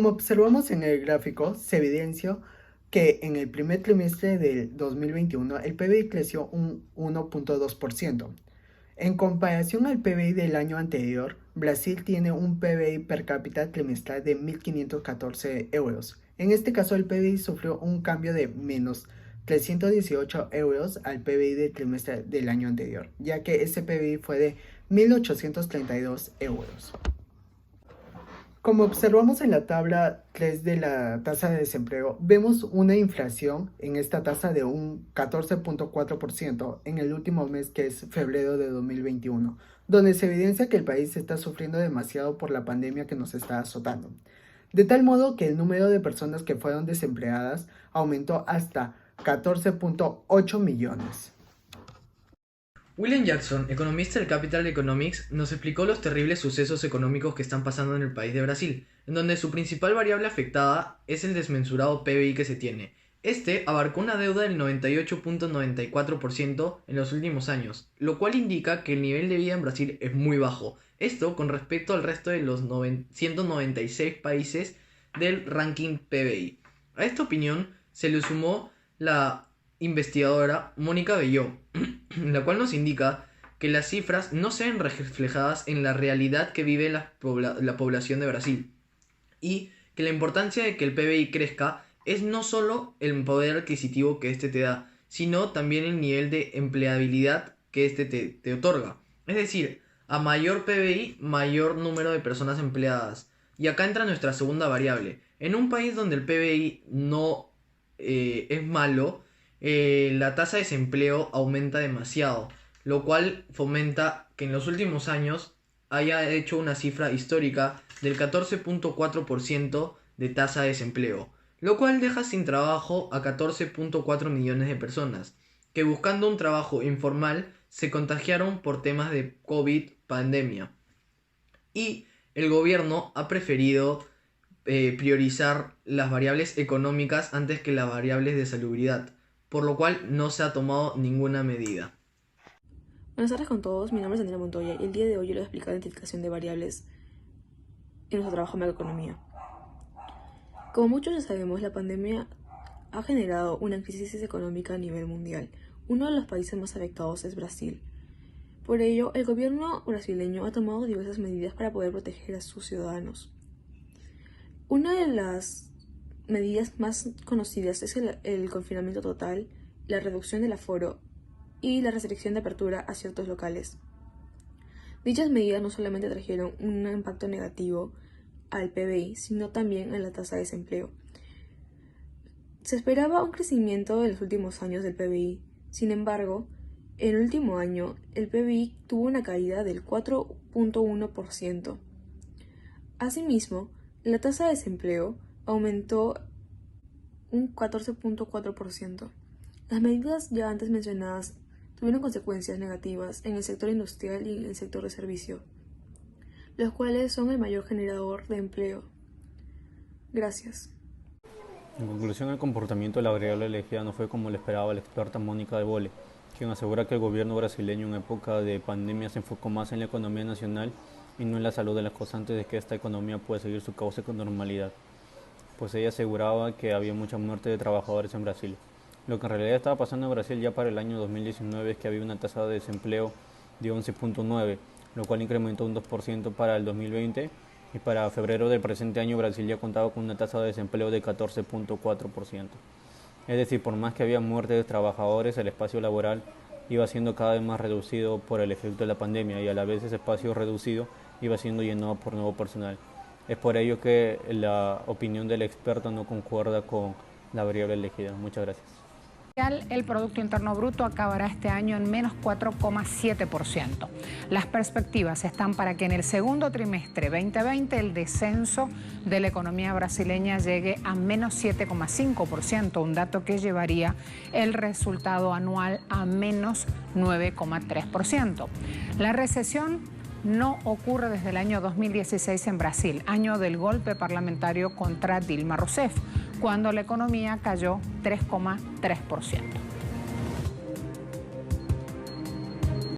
Como observamos en el gráfico, se evidenció que en el primer trimestre del 2021 el PBI creció un 1.2%. En comparación al PBI del año anterior, Brasil tiene un PBI per cápita trimestral de 1.514 euros. En este caso, el PBI sufrió un cambio de menos 318 euros al PBI del trimestre del año anterior, ya que ese PBI fue de 1.832 euros. Como observamos en la tabla 3 de la tasa de desempleo, vemos una inflación en esta tasa de un 14.4% en el último mes, que es febrero de 2021, donde se evidencia que el país está sufriendo demasiado por la pandemia que nos está azotando. De tal modo que el número de personas que fueron desempleadas aumentó hasta 14.8 millones. William Jackson, economista del Capital Economics, nos explicó los terribles sucesos económicos que están pasando en el país de Brasil, en donde su principal variable afectada es el desmensurado PBI que se tiene. Este abarcó una deuda del 98.94% en los últimos años, lo cual indica que el nivel de vida en Brasil es muy bajo. Esto con respecto al resto de los 196 países del ranking PBI. A esta opinión se le sumó la investigadora Mónica Belló, la cual nos indica que las cifras no se ven reflejadas en la realidad que vive la población de Brasil, y que la importancia de que el PBI crezca es no solo el poder adquisitivo que este te da, sino también el nivel de empleabilidad que este te otorga. Es decir, a mayor PBI, mayor número de personas empleadas. Y acá entra nuestra segunda variable. En un país donde el PBI no es malo, la tasa de desempleo aumenta demasiado, lo cual fomenta que en los últimos años haya hecho una cifra histórica del 14.4% de tasa de desempleo, lo cual deja sin trabajo a 14.4 millones de personas, que buscando un trabajo informal se contagiaron por temas de COVID pandemia. Y el gobierno ha preferido priorizar las variables económicas antes que las variables de salubridad, por lo cual no se ha tomado ninguna medida. Buenas tardes con todos, mi nombre es Andrea Montoya y el día de hoy yo les voy a explicar la identificación de variables en nuestro trabajo en macroeconomía. Como muchos ya sabemos, la pandemia ha generado una crisis económica a nivel mundial. Uno de los países más afectados es Brasil. Por ello, el gobierno brasileño ha tomado diversas medidas para poder proteger a sus ciudadanos. Una de las medidas más conocidas es el confinamiento total, la reducción del aforo y la restricción de apertura a ciertos locales. Dichas medidas no solamente trajeron un impacto negativo al PBI, sino también a la tasa de desempleo. Se esperaba un crecimiento en los últimos años del PBI, sin embargo, en el último año el PBI tuvo una caída del 4.1%. Asimismo, la tasa de desempleo aumentó un 14.4%. Las medidas ya antes mencionadas tuvieron consecuencias negativas en el sector industrial y en el sector de servicio, los cuales son el mayor generador de empleo. Gracias. En conclusión, el comportamiento de la variable elegida no fue como lo esperaba la experta Mónica de Bolle, quien asegura que el gobierno brasileño en época de pandemia se enfocó más en la economía nacional y no en la salud de las cosas antes de que esta economía pueda seguir su cauce con normalidad, pues ella aseguraba que había mucha muerte de trabajadores en Brasil. Lo que en realidad estaba pasando en Brasil ya para el año 2019 es que había una tasa de desempleo de 11.9, lo cual incrementó un 2% para el 2020, y para febrero del presente año Brasil ya contaba con una tasa de desempleo de 14.4%. Es decir, por más que había muerte de trabajadores, el espacio laboral iba siendo cada vez más reducido por el efecto de la pandemia, y a la vez ese espacio reducido iba siendo llenado por nuevo personal. Es por ello que la opinión del experto no concuerda con la variable elegida. Muchas gracias. El Producto Interno Bruto acabará este año en menos 4,7%. Las perspectivas están para que en el segundo trimestre 2020 el descenso de la economía brasileña llegue a menos 7,5%, un dato que llevaría el resultado anual a menos 9,3%. La recesión no ocurre desde el año 2016 en Brasil, año del golpe parlamentario contra Dilma Rousseff, cuando la economía cayó 3,3%.